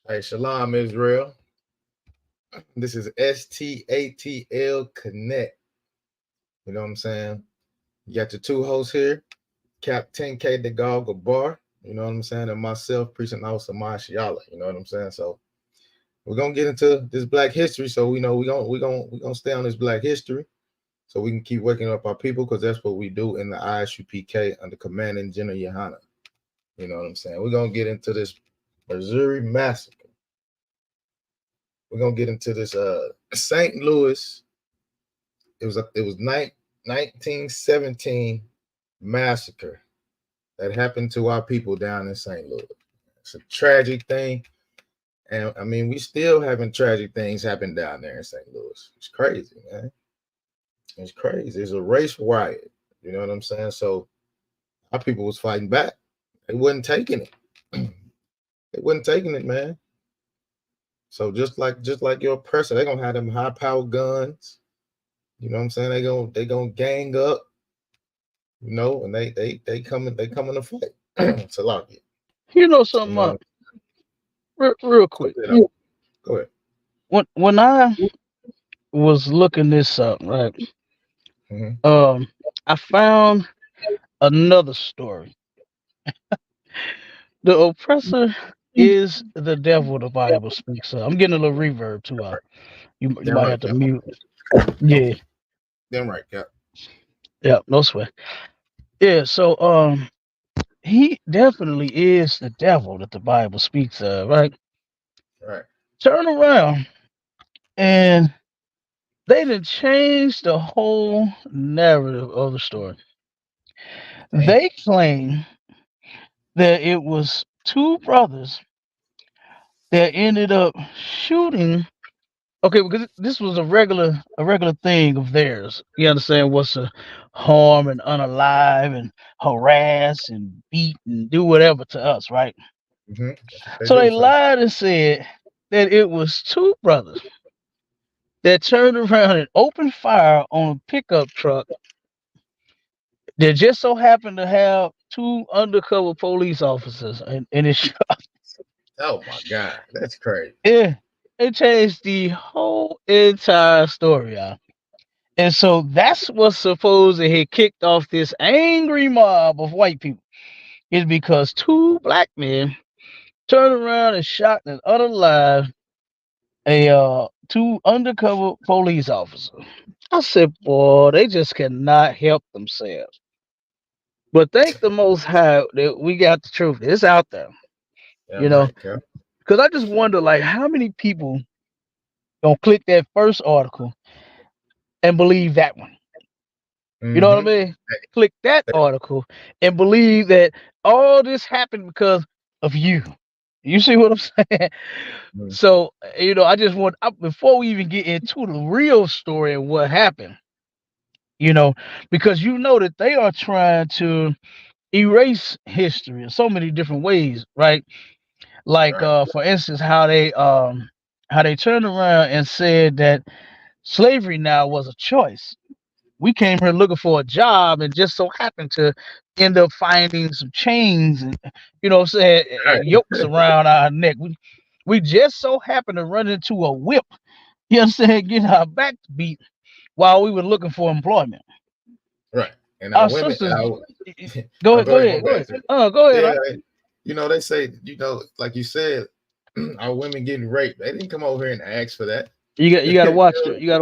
Hey, Shalom, Israel. This is STATL Connect. You know what I'm saying? You got your two hosts here, Cap 10K the Goggle Bar. You know what I'm saying? And myself, Preaching Officer Mashiala. You know what I'm saying? So we're gonna get into this Black history. So we know we're gonna stay on this Black history, so we can keep waking up our people, because that's what we do in the ISUPK under Commanding General YAHANNA. You know what I'm saying? We're gonna get into this Missouri massacre. We're gonna get into this St. Louis. It was 1917 massacre that happened to our people down in St. Louis. It's a tragic thing, and I mean we still having tragic things happen down there in St. Louis. It's crazy, man. It's crazy. It's a race riot. You know what I'm saying? So our people was fighting back. They wasn't taking it. They wasn't taking it, man. So just like your oppressor, they're gonna have them high powered guns. You know what I'm saying? They gonna gang up, you know, and they coming to fight. To lock it. You know You something, know, real go quick. ahead. Go ahead. When I was looking this up, right? Mm-hmm. Um, I found another story. The oppressor is the devil. The Bible speaks of. I'm getting a little reverb too. You Damn might right, have to Cap. mute. Yeah, Damn right, Cap. yeah, no sweat. Yeah, so he definitely is the devil that the Bible speaks of, right? Right. Turn around and they didn't change the whole narrative of the story. Damn. They claim that it was two brothers that ended up shooting. Okay, because this was a regular thing of theirs. You understand? What's to harm and unalive and harass and beat and do whatever to us, right? Mm-hmm. That's what they So do, they sir. lied and said that it was two brothers that turned around and opened fire on a pickup truck that just so happened to have two undercover police officers in his truck. Oh my God, that's crazy. Yeah, it changed the whole entire story, y'all. And so that's what's supposed to have kicked off this angry mob of white people. Is because two black men turned around and shot and unalive a two undercover police officers. I said, boy, they just cannot help themselves. But thank the Most High that we got the truth. It's out there, you Damn know. right, Cap. Because I just wonder, like, how many people gonna click that first article and believe that one? You know what I Mm-hmm. mean? Click that article and believe that all this happened because of you. You see what I'm saying? So, I just want before we even get into the real story of what happened, you know, because you know that they are trying to erase history in so many different ways, right? Like Right. for instance, how they turned around and said that slavery now was a choice. We came here looking for a job and just so happened to end up finding some chains and what I'm saying, Right. and yokes around our neck. We just so happened to run into a whip, you know what I'm saying, getting our backs beat while we were looking for employment. Right. And our Our women, sisters, our go oh, ahead, go go ahead, ahead, go go ahead, ahead. sir. Go ahead. Yeah, they say, like you said, our women getting raped. They didn't come over here and ask for that. You gotta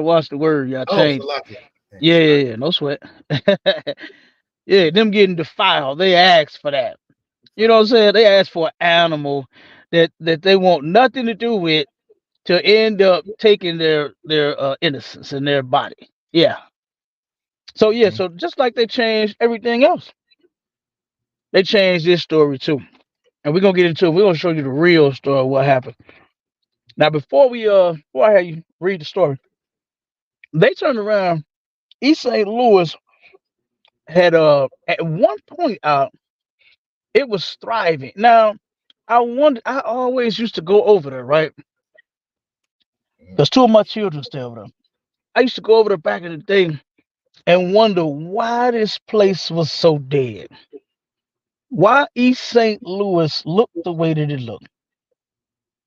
watch the word. You gotta Oh, change. Salakia. Yeah, Salakia. yeah, yeah. No sweat. Yeah, them getting defiled. They asked for that. You know what I'm saying? They asked for an animal that they want nothing to do with to end up taking their innocence in their body. Yeah. So yeah, Mhm. so just like they changed everything else, they changed this story too. And we're gonna get into it. We're gonna show you the real story of what happened. Now before I have you read the story, they turned around. East St. Louis had at one point out it was thriving. Now I always used to go over there, right? Mhm. Because two of my children stay over there. I used to go over there back in the day and wonder why this place was so dead. Why East St. Louis looked the way that it looked.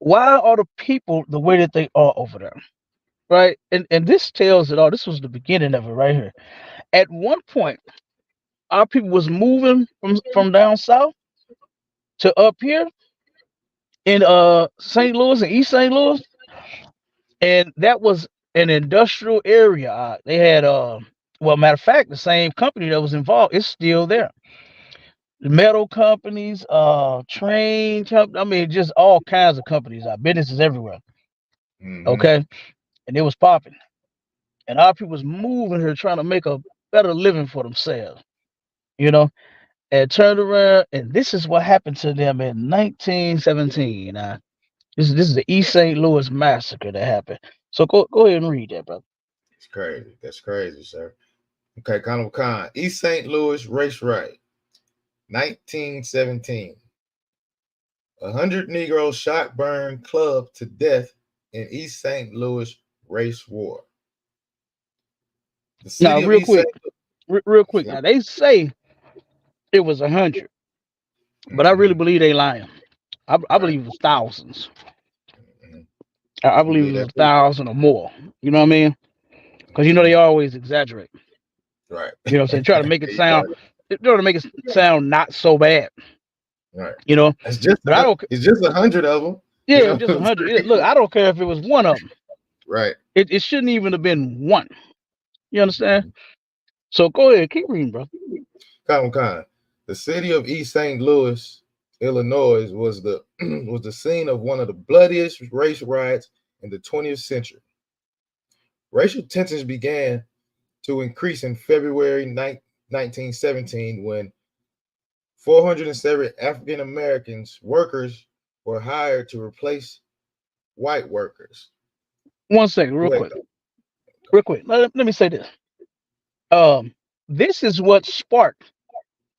Why are the people the way that they are over there? Right? And this tells it all. This was the beginning of it right here. At one point, our people was moving from down south to up here in St. Louis and East St. Louis, and that was an industrial area. They had well, matter of fact, the same company that was involved is still there. The metal companies, I mean, just all kinds of companies, businesses everywhere. Mm-hmm. Okay, and it was popping, and our people was moving here trying to make a better living for themselves. You know, and turned around, and this is what happened to them in 1917. This is the East St. Louis massacre that happened. So go ahead and read that, brother. It's crazy. That's crazy, sir. Okay, Colonel Khan. East St. Louis race riot, 1917. 100 Negroes shot, burned, clubbed to death in East St. Louis race war. The Now, city of real East St. quick, real quick. Louis. Now they say it was 100, but I really Mm-hmm. believe they lying. I Right. believe it was thousands. Mm-hmm. I You believe believe it was that a too? thousand or more. You know what I mean? Because Mm-hmm. they always exaggerate. Right. You know what I'm saying? Try to make it You sound. right. Try to make it sound not so bad. Right. You know, It's just but I don't. it's just 100 of them. You Yeah, know just what I'm 100. saying? Look, I don't care if it was one of them. Right. It shouldn't even have been one. You understand? Mm-hmm. So go ahead, keep reading, bro. Con. The city of East St. Louis, Illinois, was the was the scene of one of the bloodiest race riots in the 20th century. Racial tensions began to increase in February 1917 when 407 African Americans workers were hired to replace white workers 1 second, real who had quick, real quick. Let me say this. Um, this is what sparked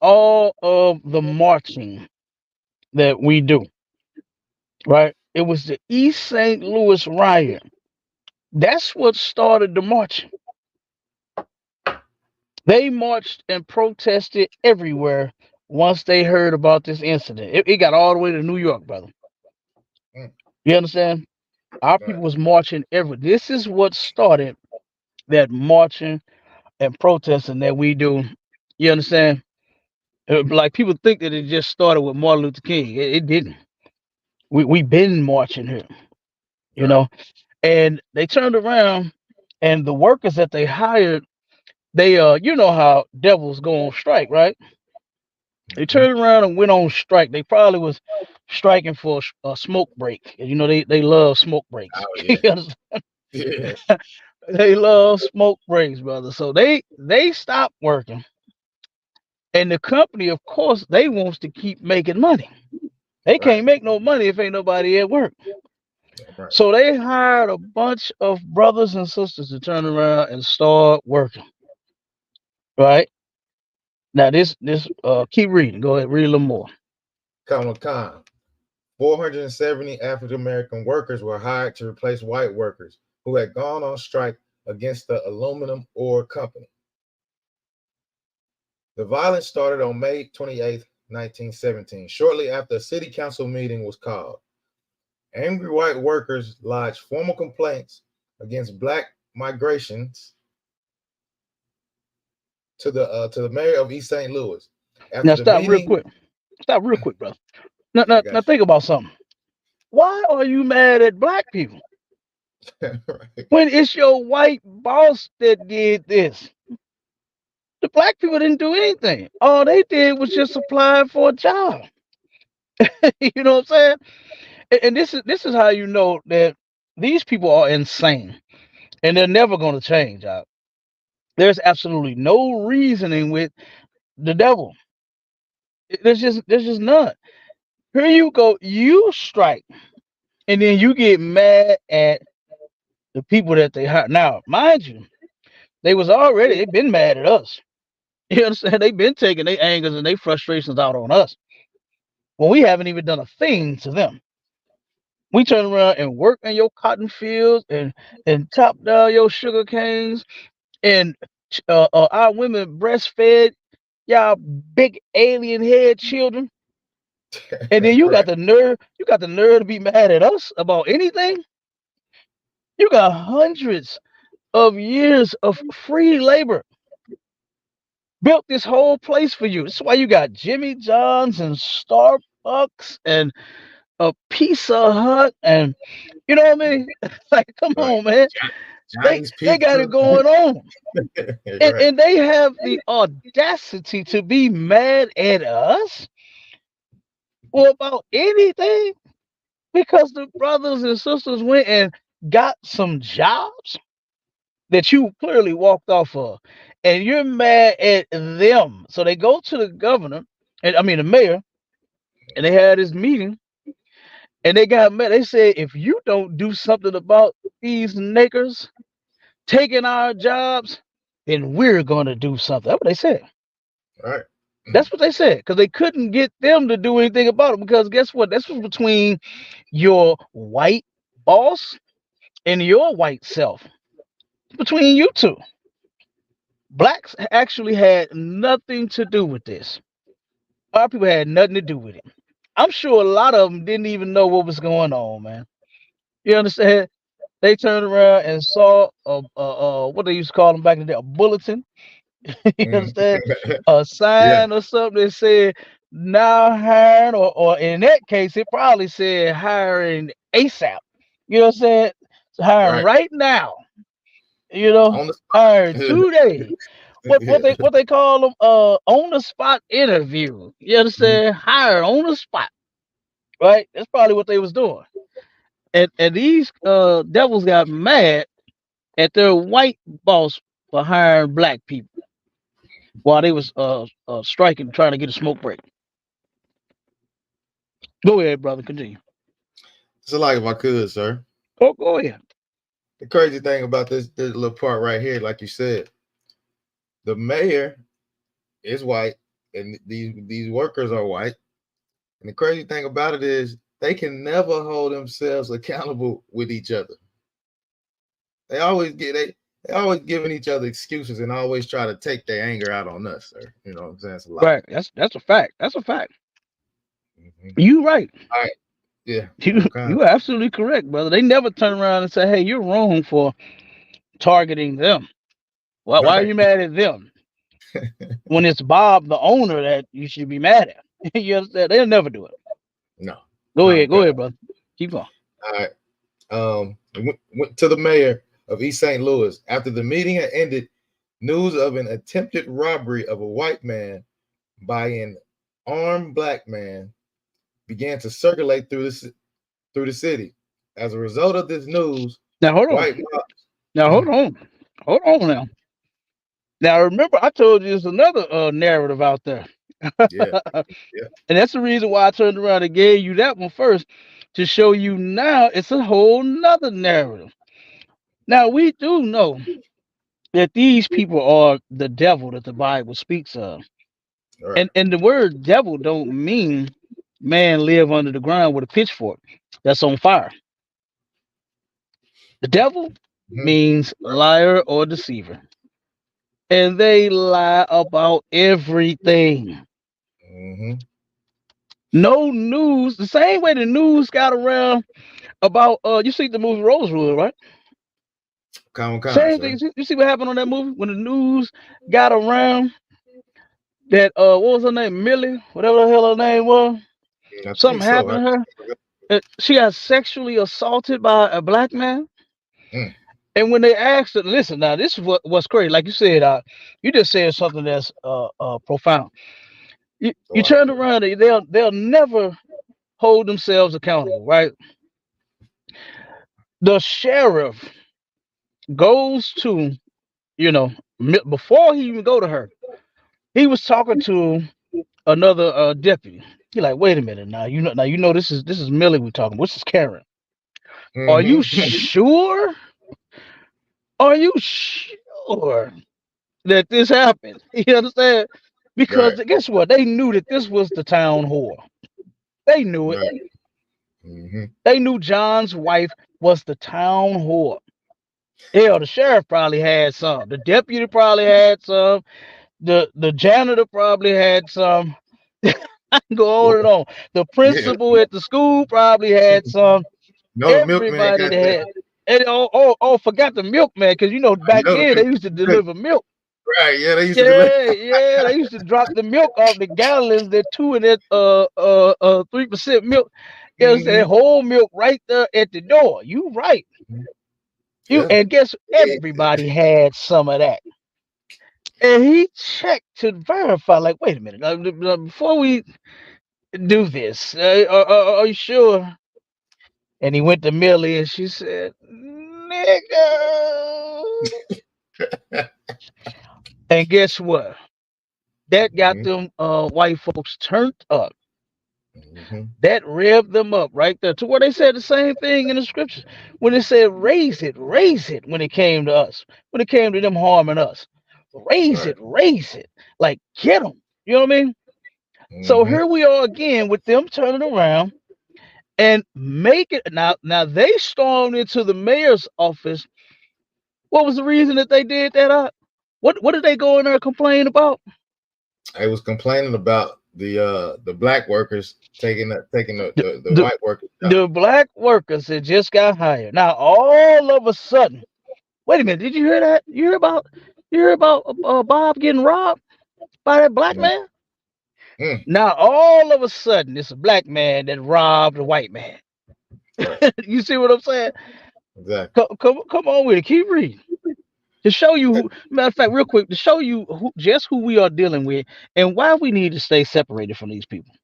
all of the marching that we do. Right? It was the East St. Louis riot. That's what started the marching. They marched and protested everywhere once they heard about this incident. It got all the way to New York, brother. mm, You understand? Our right, people was marching everywhere. This is what started that marching and protesting that we do. You understand? Like people think that it just started with Martin Luther King. It didn't. We been marching here, you right. know. And they turned around, and the workers that they hired, they you know how devils go on strike, right? They Mm-hmm. turned around and went on strike. They probably was striking for a smoke break. You know, they love smoke breaks. Oh You yeah, understand? yeah, They love smoke breaks, brother. So they stopped working, and the company, of course, they wants to keep making money. They right, can't make no money if ain't nobody at work. right. So they hired a bunch of brothers and sisters to turn around and start working. Right now, this keep reading. Go ahead, read a little more. Khan. 470 African American workers were hired to replace white workers who had gone on strike against the aluminum ore company. The violence started on May 28, 1917, shortly after a city council meeting was called. Angry white workers lodged formal complaints against black migrations to the mayor of East St. Louis. After Now the stop real meeting, quick. Stop real quick, brother. Now, I now, now got think about something. Why are you mad at black people you. Right. when it's your white boss that did this? The black people didn't do anything. All they did was just apply for a job. You know what I'm saying? And this is how you know that these people are insane and they're never going to change. There's absolutely no reasoning with the devil. There's just none. Here you go, you strike, and then you get mad at the people that they hire. Now, mind you, they've been mad at us. You understand? They've been taking their angers and their frustrations out on us when we haven't even done a thing to them. We turn around and work in your cotton fields and chop down your sugar canes and our women breastfed y'all big alien head children. And then Right. you got the nerve to be mad at us about anything. You got hundreds of years of free labor built this whole place for you. That's why you got Jimmy John's and Starbucks and a Pizza Hut, and you know what I mean? Like, come Right. on, man. Chinese They got pizza. it going on. Right. And they have the audacity to be mad at us or about anything because the brothers and sisters went and got some jobs that you clearly walked off of, and you're mad at them. So they go to the governor, and I mean the mayor, and they had this meeting, and they got mad. They said, if you don't do something about these niggers taking our jobs, then we're gonna do something. That's what they said. Right. That's what they said because they couldn't get them to do anything about it. Because guess what? This was between your white boss and your white self. Between you two, blacks actually had nothing to do with this. Our people had nothing to do with it. I'm sure a lot of them didn't even know what was going on, man. You understand? They turned around and saw what they used to call them back in the day, a bulletin. You Mhm. understand? A Yeah. sign or something that said now hiring, or in that case, it probably said hiring ASAP. You know what I'm saying? So hiring Right. right now. You know, On the hiring spot. today. Yeah. What they call them? On the spot interview. You Mhm. understand? Hire on the spot. Right? That's probably what they was doing. And these devils got mad at their white boss for hiring black people while they was striking, trying to get a smoke break. Go ahead, brother. Continue. So, like, if I could, sir, Go ahead. the crazy thing about this little part right here, like you said, the mayor is white, and these workers are white. And the crazy thing about it is they can never hold themselves accountable with each other. They always giving each other excuses and always try to take their anger out on us, sir. You know what I'm saying? It's a lot. Right. That's a fact. That's a fact. Mhm. You right. All right. Yeah. You All kinds. you are absolutely correct, brother. They never turn around and say, "Hey, you're wrong for targeting them." Why are Right. you mad at them when it's Bob, the owner, that you should be mad at? You understand? They'll never do it. No. Go Concord. ahead, brother. Keep going. All right. Went to the mayor of East St. Louis. After the meeting had ended, news of an attempted robbery of a white man by an armed black man began to circulate through the city. As a result of this news, Now hold on. white mob, Now hold on now. Now remember, I told you there's another narrative out there, yeah, and yeah, that's the reason why I turned around and gave you that one first to show you now it's a whole nother narrative. Now we do know that these people are the devil that the Bible speaks of, right. and the word devil don't mean man live under the ground with a pitchfork that's on fire. The devil Mhm, means liar or deceiver, and they lie about everything. mhm. No news. The same way the news got around about you see the movie Rosewood, right? Common kind, Same thing. sir. You see what happened on that movie when the news got around that what was her name? Millie, whatever the hell her name was. I think Something so. happened to her. She got sexually assaulted by a black man. Mm, And when they asked her, listen, now this is what's crazy. Like you said, you just said something that's profound. You oh, I turned agree. around, they'll never hold themselves accountable, right? The sheriff goes to, you know, before he even go to her, he was talking to another deputy. He like, wait a minute, now you know this is Millie we talking. This is Karen. Are you Mhm. sure? Are you sure that this happened? You understand? Because Right, guess what? They knew that this was the town whore. They knew it. right. Hmm. They knew John's wife was the town whore. Hell, the sheriff probably had some. The deputy probably had some. The janitor probably had some. Go on Yeah, and on. The yeah. principal at the school probably had some. No, the milkman Everybody got that that. had. And forgot the milkman, because back Another then they milk. used to deliver milk. Right, yeah, they used to delay. Yeah, yeah, they used to drop the milk off the gallons, that 2 and that 3% milk. You know what I'm saying? Hmm. Whole milk right there at the door. You right. You Yeah. and guess everybody had some of that. And he checked to verify, like, wait a minute, before we do this, are you sure? And he went to Millie and she said, nigga. And guess what? That got Hmm. them white folks turned up. Hmm. That revved them up right there to where they said the same thing in the scriptures when it said raise it when it came to us, when it came to them harming us. Right. Raise it. Like, get them. You know what I mean? So Hmm. here we are again with them turning around and make it now. Now they stormed into the mayor's office. What was the reason that they did that? What did they go in there and complain about? I was complaining about the black workers taking The, the the white workers' job. the black workers that just got hired. Now all of a sudden, wait a minute, did you hear that? You hear about Bob getting robbed by that black Mm. man? Mm. Now all of a sudden, it's a black man that robbed a white man. Right. You see what I'm saying? Exactly. Come on with it. Keep reading. To show you who, matter of fact, real quick, to show you just who we are dealing with and why we need to stay separated from these people.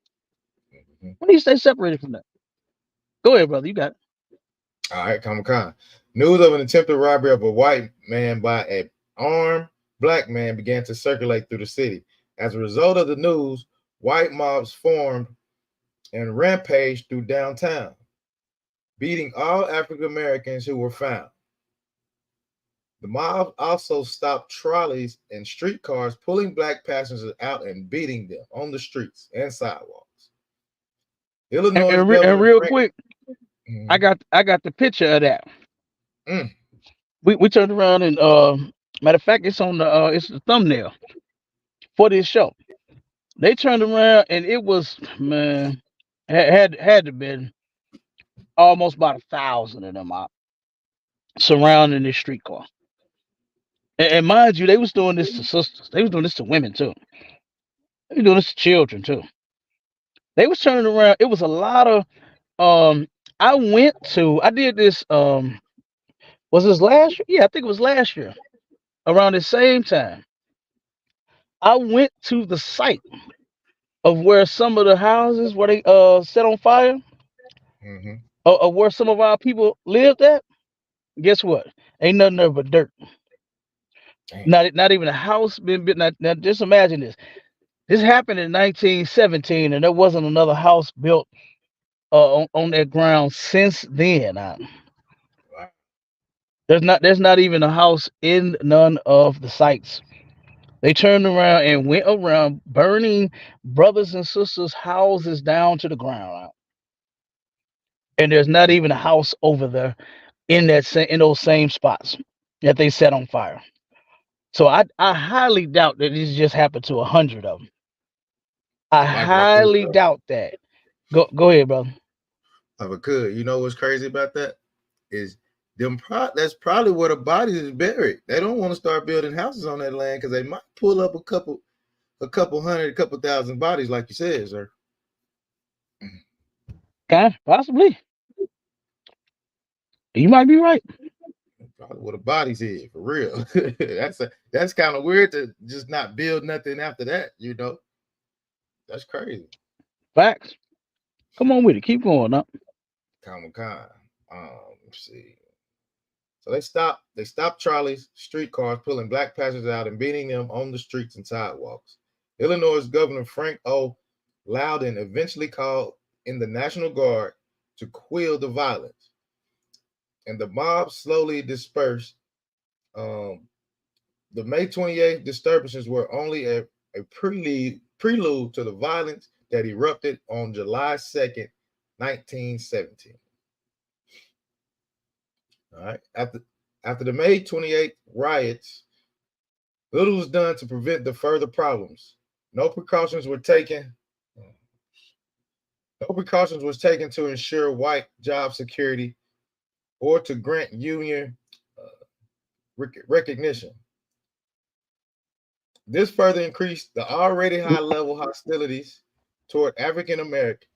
Mhm. We need to stay separated from them. Go ahead, brother. You got it. All right, Comic-Con. News of an attempted robbery of a white man by a armed black man began to circulate through the city. As a result of the news, white mobs formed and rampaged through downtown, beating all African Americans who were found. The mob also stopped trolleys and streetcars, pulling black passengers out and beating them on the streets and sidewalks. Illinois And Governor real Frank. quick, Mhm. I got the picture of that. Mm. We turned around and matter of fact, it's on the it's the thumbnail for this show. They turned around and it was, man, had to been almost about 1,000 of them out surrounding this streetcar. And mind you, they was doing this to sisters. They was doing this to women too. They was doing this to children too. They was turning around. It was a lot of um. I did this was this last year? Yeah, I think it was last year around the same time. I went to the site of where some of the houses where they set on fire, Hmm. of where some of our people lived at. Guess what? Ain't nothing there but dirt. Damn. Not even a house been built. Now just imagine this. This happened in 1917, and there wasn't another house built on that ground since then. Wow. There's not even a house in none of the sites. They turned around and went around burning brothers and sisters' houses down to the ground. And there's not even a house over there in those same spots that they set on fire. So I highly doubt that this just happened to 100 of them. I Likewise, highly doubt that. Go ahead, brother. if I could. You know what's crazy about that is that's probably where the bodies is buried. They don't want to start building houses on that land because they might pull up a couple hundred, a couple thousand bodies, like you said, sir. Possibly. You might be right. Probably where the bodies is for real. That's kind of weird to just not build nothing after that. That's crazy. Facts. Come on with it. Keep going up. Comic Con. Let's see. So they stopped trolleys, streetcars, pulling black passengers out and beating them on the streets and sidewalks. Illinois Governor Frank O. Loudon eventually called in the National Guard to quell the violence, and the mob slowly dispersed. Um, the May 28th disturbances were only a prelude to the violence that erupted on July 2nd, 1917. All right. After the May 28th riots, little was done to prevent the further problems. No precautions were taken. No precautions was taken to ensure white job security or to grant union uh, recognition. This further increased the already high level hostilities toward African Americans.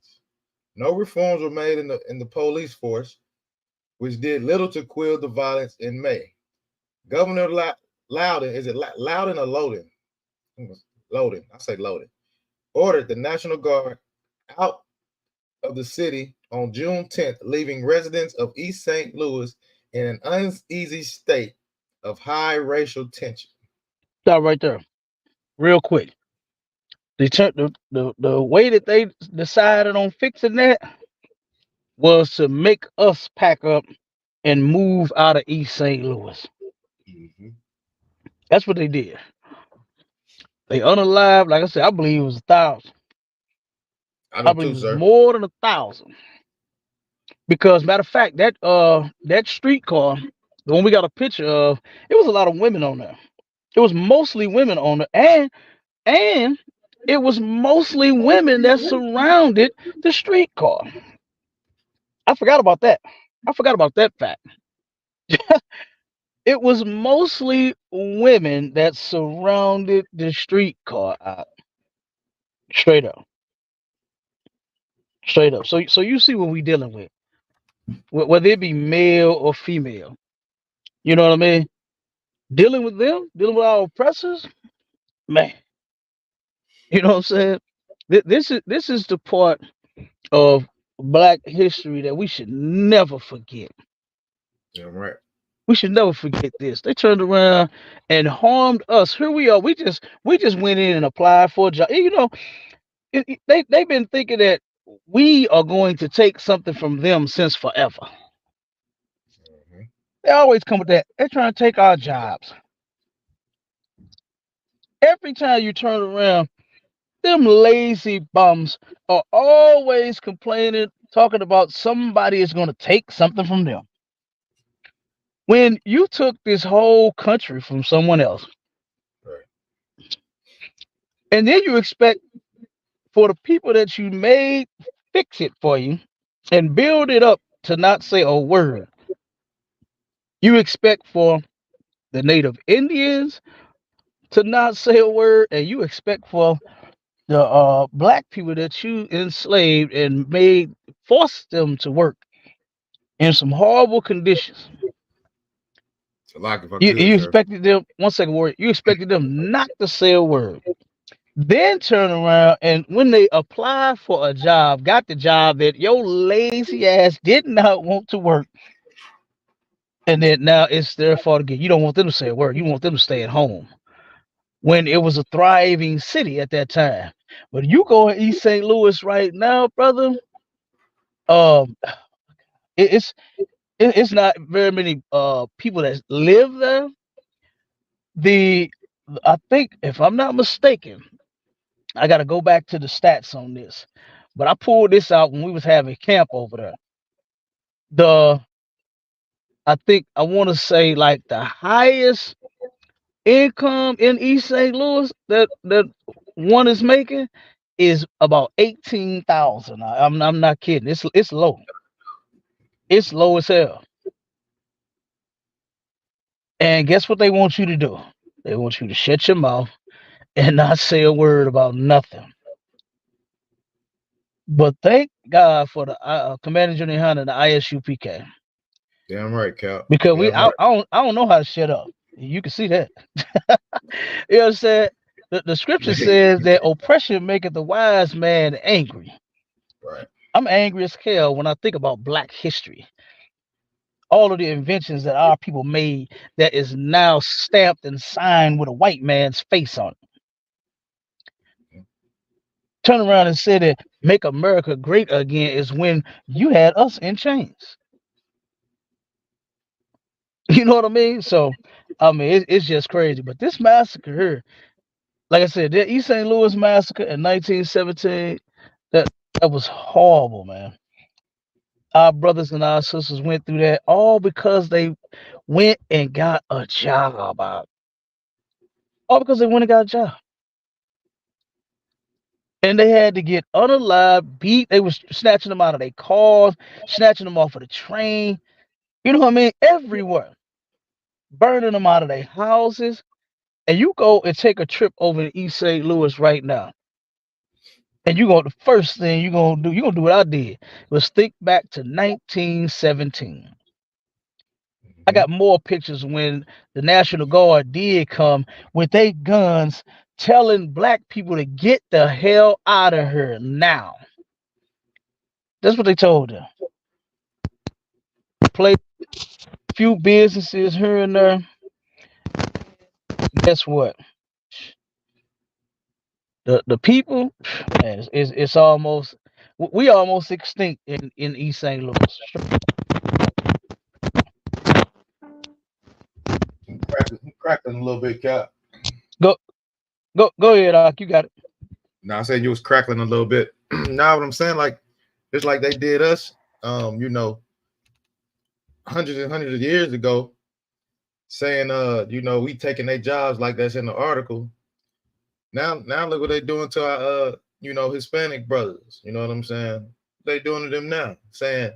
No reforms were made in the police force, which did little to quell the violence in May. Governor Loudon, is it Loudon or Loudon? Loudon, I say Loudon, ordered the National Guard out of the city on June 10th, leaving residents of East St. Louis in an uneasy state of high racial tension. Stop right there, real quick. The way that they decided on fixing that was to make us pack up and move out of East St. Louis. Mm-hmm. That's what they did. They unalived, like I said, I believe it was 1,000. I I do believe too, it was sir. more than 1,000. Because matter of fact, that streetcar, the one we got a picture of, it was a lot of women on there. It was mostly women on there, and it was mostly women that surrounded the streetcar. I forgot about that. I forgot about that fact. It was mostly women that surrounded the streetcar. Straight up, straight up. So you see what we dealing with, whether it be male or female. You know what I mean? Dealing with them, dealing with our oppressors, man. You know what I'm saying? This is the part of Black history that we should never forget. Yeah, right. We should never forget this. They turned around and harmed us. Here we are. We just went in and applied for a job. You know, they've been thinking that we are going to take something from them since forever. Mm-hmm. They always come with that. They're trying to take our jobs. Every time you turn around, them lazy bums are always complaining, talking about somebody is going to take something from them. When you took this whole country from someone else, Right. and then you expect for the people that you made fix it for you and build it up to not say a word. You expect for the native Indians to not say a word, and you expect for the black people that you enslaved and made forced them to work in some horrible conditions. So, like if I You, could, you sir. expected them, one second word, you expected them not to say a word. Then turn around and when they apply for a job, got the job that your lazy ass did not want to work, and then now it's their fault again. You don't want them to say a word. You want them to stay at home when it was a thriving city at that time. But you go in East St. Louis right now, brother. Um, it, it's it's not very many people that live there. The I think if I'm not mistaken, I got to go back to the stats on this, but I pulled this out when we was having camp over there. The I think I want to say like the highest income in East St. Louis that one is making is about 18,000. I'm not kidding. It's low. It's low as hell. And guess what they want you to do? They want you to shut your mouth and not say a word about nothing. But thank God for the Commander Junior Hunter, the ISUPK, Damn right, Cap. because Damn right. I don't know how to shut up. You can see that. You know what I'm saying? The scripture says that oppression maketh the wise man angry. Right. I'm angry as hell when I think about Black history. All of the inventions that our people made that is now stamped and signed with a white man's face on it. Turn around and say that make America great again is when you had us in chains. You know what I mean? So, I mean, it's just crazy. But this massacre here, like I said, the East St. Louis massacre in 1917, that that was horrible, man. Our brothers and our sisters went through that all because they went and got a job out. All because they went and got a job. And they had to get unalive, beat. They was snatching them out of their cars, snatching them off of the train. You know what I mean? Everywhere, burning them out of their houses. And you go and take a trip over to East St. Louis right now, and you go. The first thing you gonna do what I did was think back to 1917. I Mhm. got more pictures when the National Guard did come with their guns, telling black people to get the hell out of here now. That's what they told them. Play a few businesses here and there. Guess what? The people, man, it's almost we almost extinct in East St. Louis. Crackling a little bit, Cap. Go go ahead, Doc. You got it. Now I said you was crackling a little bit. Now what I'm saying, like it's like they did us, you know, hundreds and hundreds of years ago, saying, you know, we taking their jobs like that's in the article. Now look what they doing to our, you know, Hispanic brothers. You know what I'm saying? They doing to them now, saying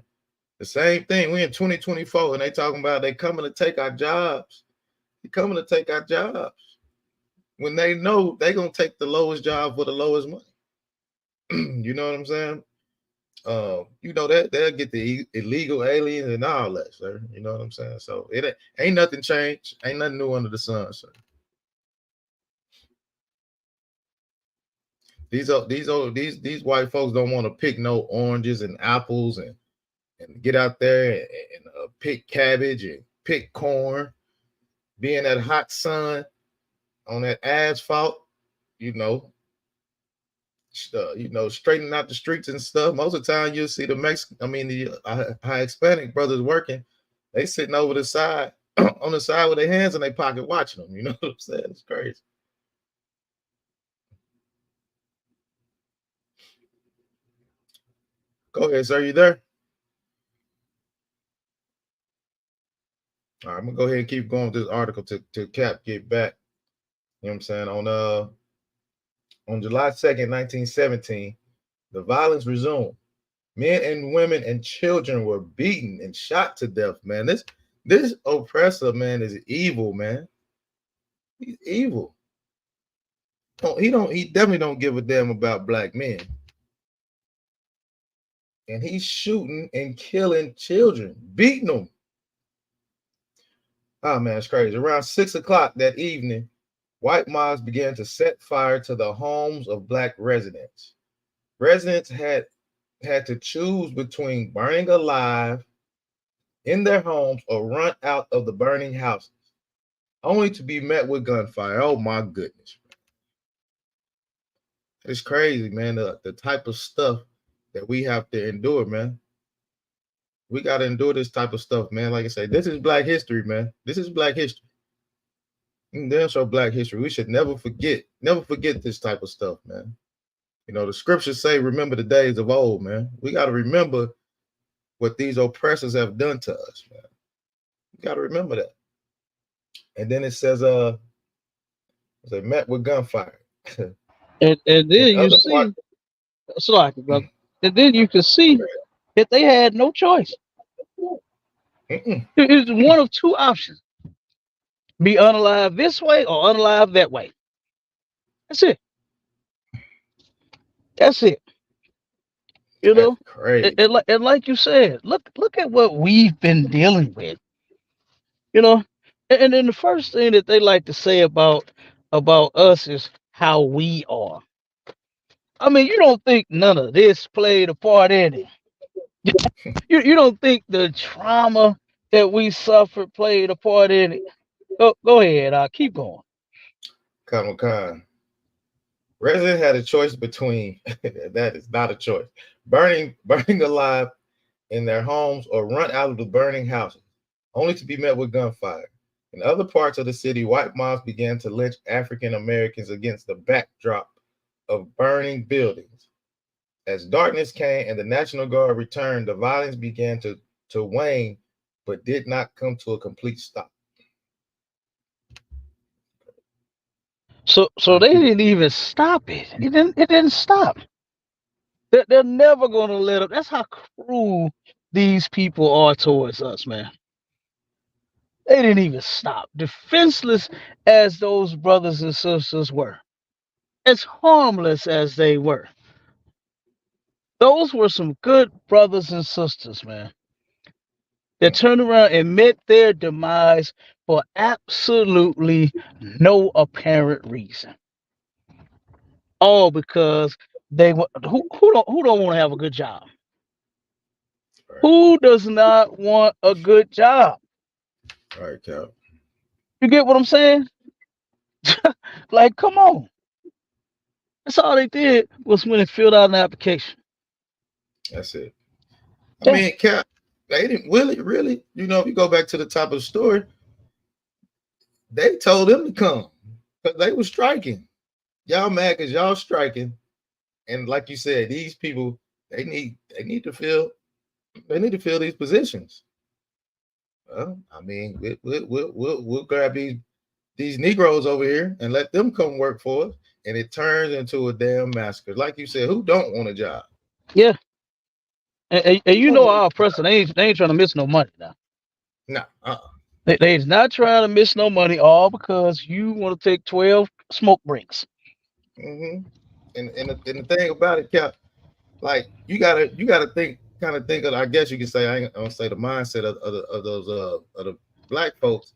the same thing. We in 2024, and they talking about they coming to take our jobs. They coming to take our jobs when they know they gonna take the lowest job for the lowest money. You know what I'm saying? You know that they'll get the illegal aliens and all that, sir. You know what I'm saying? So it ain't nothing changed. Ain't nothing new under the sun, sir. These white folks don't want to pick no oranges and apples and get out there and pick cabbage and pick corn, be in that hot sun on that asphalt, you know, you know, straightening out the streets and stuff. Most of the time, you'll see the Mexican, I mean, the Hispanic brothers working. They sitting over the side on the side with their hands in their pocket watching them. You know what I'm saying? It's crazy. Go ahead, sir. You there? All right, I'm gonna go ahead and keep going with this article to Cap get back. You know what I'm saying? On July 2nd, 1917, the violence resumed. Men and women and children were beaten and shot to death. Man, this oppressor, man, is evil, man. He's evil. He definitely don't give a damn about black men. And he's shooting and killing children, beating them. Oh man, it's crazy. Around 6 o'clock that evening, white mobs began to set fire to the homes of black residents. Residents had to choose between burning alive in their homes or run out of the burning houses, only to be met with gunfire. Oh my goodness. It's crazy, man. The type of stuff that we have to endure, man. We got to endure this type of stuff, man. Like I say, this is black history, man. This is black history. Damn sure black history. We should never forget this type of stuff, man. You know, the scriptures say, remember the days of old, man. We got to remember what these oppressors have done to us, man. You got to remember that. And then it says, they met with gunfire. And In then you other parts, see, sorry, brother. And then you can see that they had no choice. mm-mm. It's one of two options: be unalive this way or unalive that way. That's it. That's it. You That's know, crazy. and like you said, look at what we've been dealing with. You know, and then the first thing that they like to say about us is how we are. I mean, you don't think none of this played a part in it. You don't think the trauma that we suffered played a part in it. Go ahead, keep going. Come on. Resident had a choice between that is not a choice. Burning alive in their homes or run out of the burning houses, only to be met with gunfire. In other parts of the city, white mobs began to lynch African Americans against the backdrop of burning buildings. As darkness came and the National Guard returned, the violence began to wane, but did not come to a complete stop. So they didn't even stop it. It didn't stop. They're never gonna let up. That's how cruel these people are towards us, man. They didn't even stop. Defenseless as those brothers and sisters were, as harmless as they were, those were some good brothers and sisters, man. That Mm. turned around and met their demise for absolutely no apparent reason. All because who don't want to have a good job? Right. Who does not want a good job? All right, Cal. You get what I'm saying? Like, come on. That's all they did was when they filled out an application. That's it. I Yeah, mean, Cal, they didn't really, if you go back to the top of the story, they told them to come because they were striking. Y'all mad because y'all striking. And like you said, these people, they need to fill these positions. Well, I mean, we'll grab these Negroes over here and let them come work for us, and it turns into a damn massacre. Like you said, who don't want a job? yeah. And Who you don't know want our person, they ain't trying to miss no money now. no? They's not trying to miss no money, all because you want to take 12 smoke breaks. Mm-hmm. And the thing about it, Cap, like you gotta think of, I guess you can say, I ain't gonna say the mindset of those of the black folks.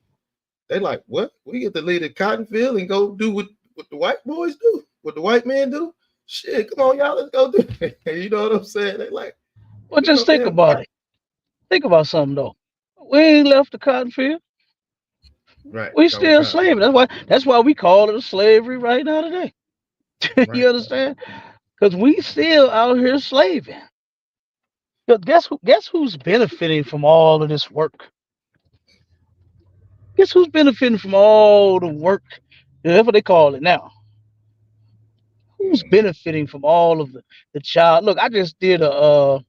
They like, what? We get to leave the cotton field and go do what the white boys do, what the white men do. Shit, come on, y'all, let's go do it. You know what I'm saying? They like, But get just no think damn about cotton. it. Think about something though. We ain't left the cotton field. Right. We Cause we still kind of slaving. That's why we call it a slavery right now today. You right. understand? Because we still out here slaving. 'Cause guess who's benefiting from all of this work? Guess who's benefiting from all the work? That's what they call it now. Who's Mm-hmm. benefiting from all of the child? Look, I just did a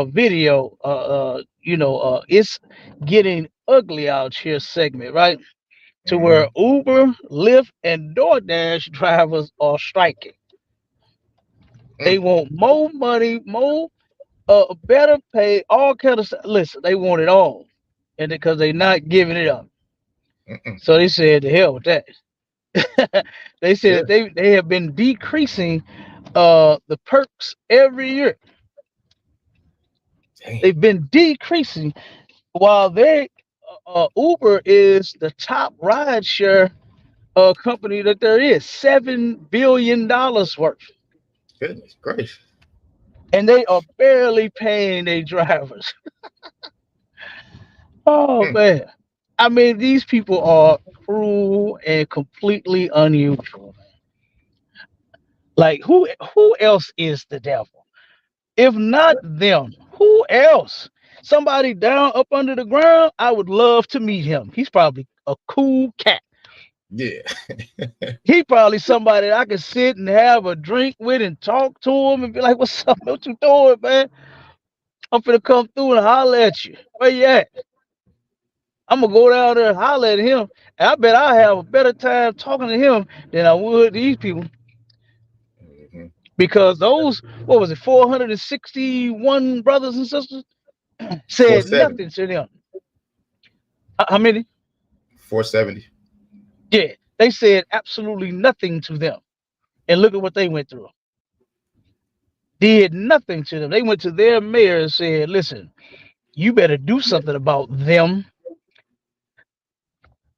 video. It's getting ugly out here segment, right? To where Mm-hmm. Uber, Lyft, and DoorDash drivers are striking. They Mm. want more money, more better pay, all kind of stuff. Listen, they want it all, and because they're not giving it up, Mm-mm. so they said to hell with that. They said that Yeah. they have been decreasing the perks every year. Damn. They've been decreasing while Uber is the top ride share company that there is, $7 billion worth, Goodness gracious. and they are barely paying their drivers. Oh Mm. man, I mean these people are cruel and completely unusual. Like who else is the devil? If not them, who else? Somebody down up under the ground, I would love to meet him. He's probably a cool cat. Yeah. He probably somebody that I could sit and have a drink with and talk to him and be like, "What's up? What you doing, man? I'm finna come through and holler at you. Where you at?" I'm gonna go down there and holler at him. And I bet I have a better time talking to him than I would these people Mm-hmm. because those, what was it, 461 brothers and sisters said 470. nothing to them. How many? 470. Yeah, they said absolutely nothing to them. And look at what they went through. Did nothing to them. They went to their mayor and said, "Listen, you better do something about them."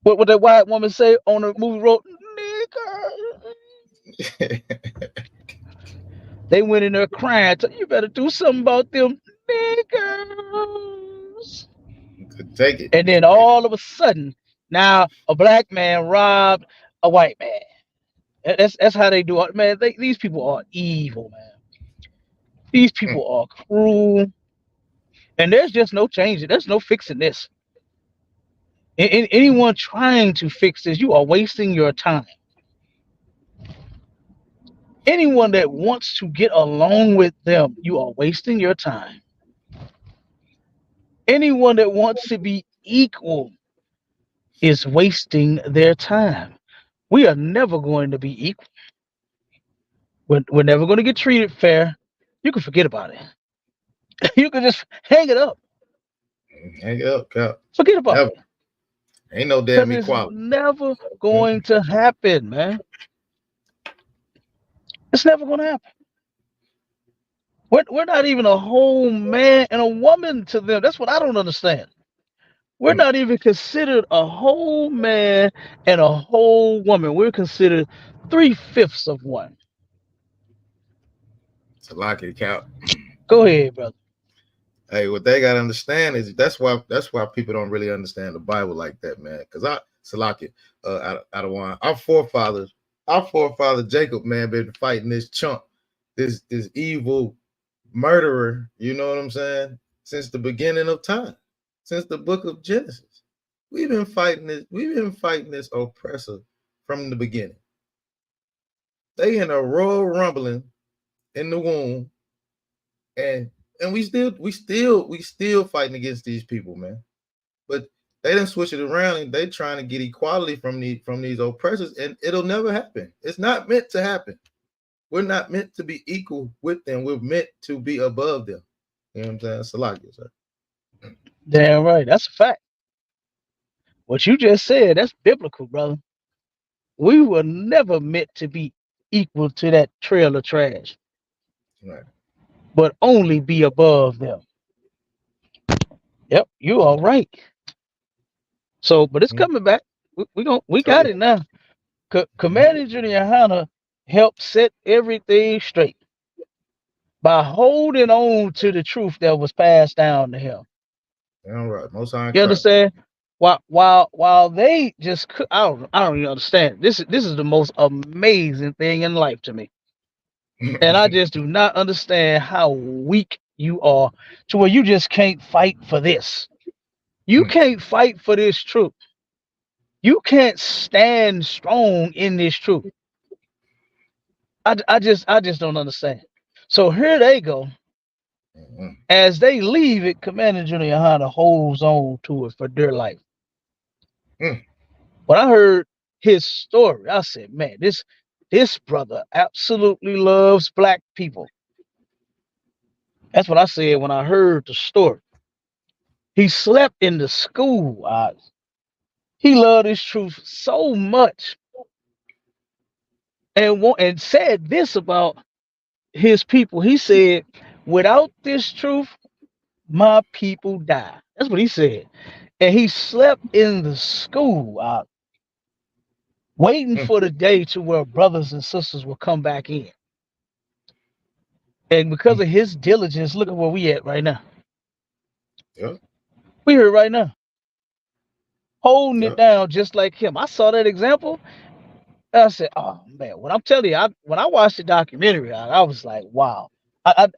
What that white woman say on the movie wrote, "Nigga." They went in there crying. You better do something about them niggers. Could take it. And then all of a sudden, now a black man robbed a white man. That's how they do it, man. These people are evil, man. These Mm. people are cruel, and there's just no changing. There's no fixing this. Anyone trying to fix this, you are wasting your time. Anyone that wants to get along with them, you are wasting your time. Anyone that wants to be equal is wasting their time. We are never going to be equal. We're never going to get treated fair. You can forget about it. You can just hang it up. Hang it up, Cap. Forget about Never. it. Ain't no Because damn it's equality. never Mm, going to happen, man. It's never going to happen. We're not even a whole man and a woman to them. That's what I don't understand. We're mm. not even considered a whole man and a whole woman. We're considered three-fifths of one. It's a lock it, Cap. Go ahead, brother. Hey, what they gotta understand is that's why people don't really understand the Bible like that, man. Because Salaki, out of one, our forefather Jacob, man, been fighting this chump, this evil murderer. You know what I'm saying? Since the beginning of time, since the book of Genesis, we've been fighting this. We've been fighting this oppressor from the beginning. They in a royal rumbling in the womb, and we still fighting against these people, man. But they didn't switch it around and they trying to get equality from these oppressors, and it'll never happen. It's not meant to happen. We're not meant to be equal with them. We're meant to be above them. You know what I'm saying? Salakia, sir. Damn right. That's a fact. What you just said, that's biblical, brother. We were never meant to be equal to that trail of trash, Right. but only be above them. Yep, you are right. So, but it's Mm-hmm. coming back. We Oh got yeah. it now. Mm-hmm. Commander Junior Hanna helped set everything straight by holding on to the truth that was passed down to him. All right. Most High You Christ. understand? While they just I don't even understand. This is the most amazing thing in life to me. And I just do not understand how weak you are to where you just can't fight for this. You can't fight for this truth. You can't stand strong in this truth. I just don't understand. So here they go. Mm-hmm. As they leave it, Commander Junior Hanna holds on to it for dear life. Mm-hmm. When I heard his story, I said, man, this brother absolutely loves black people. That's what I said when I heard the story. He slept in the school. He loved his truth so much and said this about his people. He said, without this truth, my people die. That's what he said. And he slept in the school, waiting for the day to where brothers and sisters will come back in. And because of his diligence, look at where we at right now. Yep. We here right now, holding it Yep. down just like him. I saw that example. I said, "Oh man!" When I'm telling you, when I watched the documentary, I was like, "Wow!"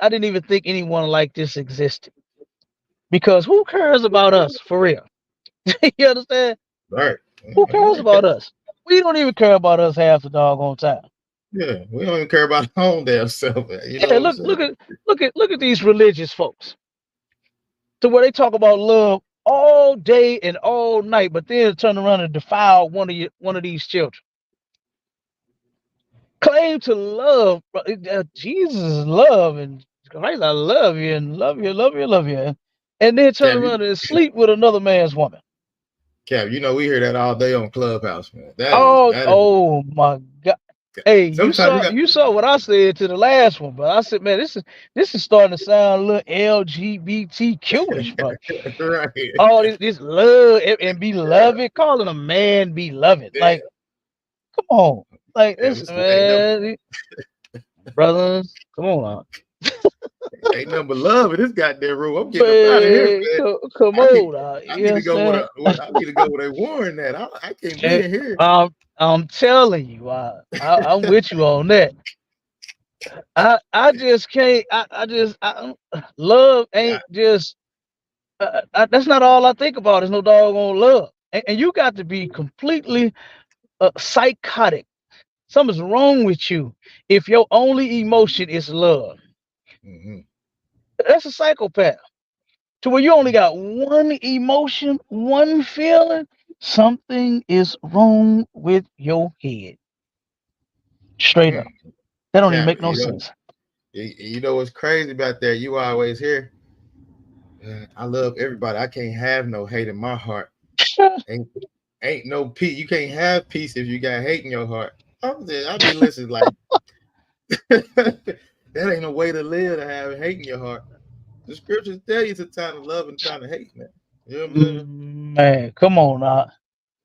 I didn't even think anyone like this existed because who cares about us for real? You understand? Right. Who Mm-hmm. cares Right. Cap. about us? We don't even care about us half the doggone time. Yeah. We don't even care about our own damn self. You know Yeah, what I'm look, saying? look at these religious folks to where they talk about love all day and all night, but then turn around and defile one of these children. Claim to love Jesus is love and Christ, I love you and love you, love you, love you, and then turn Cap, around and sleep with another man's woman. We hear that all day on Clubhouse, man. That is Oh, that is. oh my God! Hey, you Sometimes you saw got you saw what I said to the last one, but I said, man, this is starting to sound a little LGBTQ-ish, bro. right. All this love and beloved, calling a man beloved, like, Damn. come on, like Yeah, this, this man, brothers, come on, ain't nothing but love in this goddamn room. I'm getting up out of here, man, man. come I need on, I you need to go with understand? I need to go where they warn that. I can't be Eh, in here. I'm telling you, I'm with you on that. I just can't. Love Yeah. ain't just. That's not all I think about. Is no doggone love, and you got to be completely psychotic. Something's wrong with you if your only emotion is love. Mm-hmm. That's a psychopath. To where you only got one emotion, one feeling. Something is wrong with your head. Straight Mm, up. That don't even Cap, make no sense. you know what's crazy about that? You always hear, I love everybody. I can't have no hate in my heart. Ain't ain't no peace. You can't have peace if you got hate in your heart. I be listening like that ain't no way to live to have hate in your heart. The scriptures tell you it's a time to love and time to hate, man. You know what I'm saying? Man, come on now.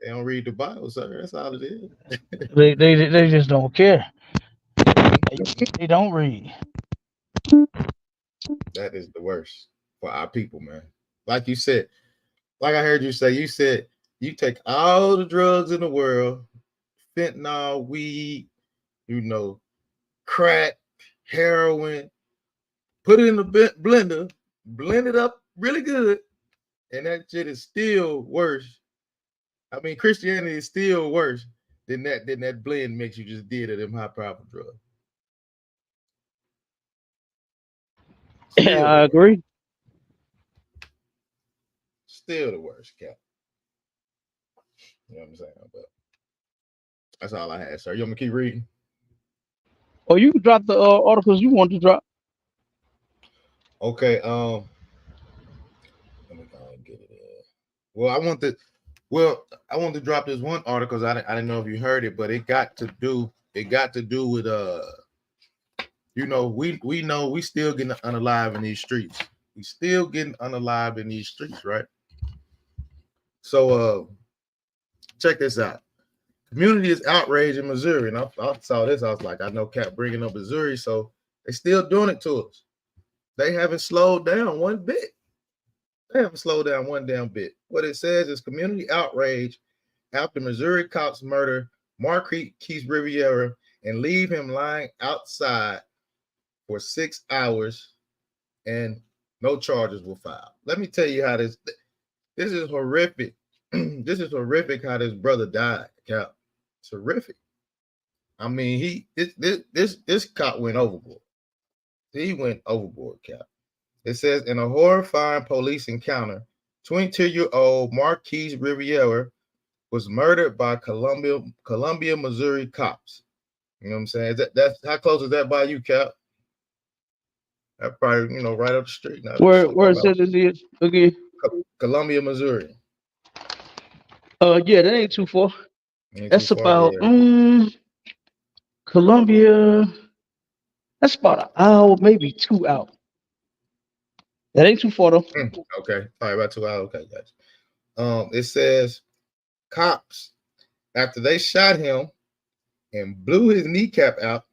They don't read the Bible, sir. That's all it is. They just don't care. Mhm. They don't read. That is the worst for our people, man. Like you said, like I heard you said you take all the drugs in the world, fentanyl, weed, you know, crack, heroin, put it in the blender, blend it up really good, and that shit is still worse. I mean, Christianity is still worse than that blend mix you just did of them high powerful drugs. Yeah, Still the I worst. agree. Still the worst, Cap. You know what I'm saying? But that's all I had, sir. You want me to keep reading? Or you can drop the articles you want to drop. Okay. Let me go and get it in. Well, I want to drop this one article because I didn't know if you heard it, but it got to do with we know we still getting unalive in these streets. We still getting unalive in these streets, right? So check this out. Community is outraged in Missouri, and I saw this. I was like, I know Cap bringing up Missouri, so they still doing it to us. They haven't slowed down one bit. They haven't slowed down one damn bit. What it says is community outrage after Missouri cops murder Marquise Riviera and leave him lying outside for 6 hours and no charges were filed. Let me tell you how this is horrific. This is horrific how this brother died, Cap. It's horrific. I mean, this cop went overboard. He went overboard, Cap. It says in a horrifying police encounter, 22-year-old Marquise Riviera was murdered by Columbia, Missouri cops. You know what I'm saying? That's how close is that by you, Cap? That probably right up the street. Now Where it says it is again. Columbia, Missouri. Yeah, that ain't too far. Ain't too That's far. about Yeah. Columbia. That's about an hour, maybe 2 hours. That ain't too far though. Okay. All right, about 2 hours. Okay, guys. It says cops after they shot him and blew his kneecap out,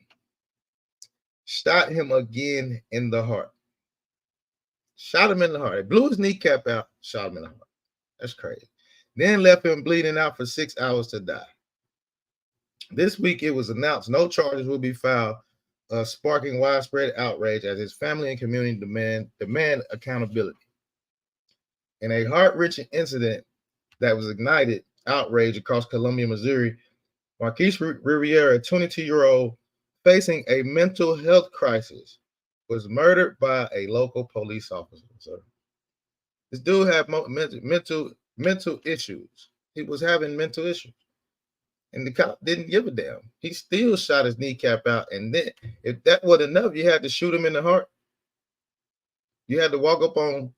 shot him again in the heart. Shot him in the heart. They blew his kneecap out, shot him in the heart. That's crazy. Then left him bleeding out for 6 hours to die. This week, it was announced no charges will be filed, sparking widespread outrage as his family and community demand accountability. In a heart-wrenching incident that was ignited outrage across Columbia, Missouri, Marquise Riviera, a 22-year-old facing a mental health crisis, was murdered by a local police officer. So this dude had mental issues. He was having mental issues. And the cop didn't give a damn. He still shot his kneecap out. And then, if that wasn't enough, you had to shoot him in the heart. You had to walk up on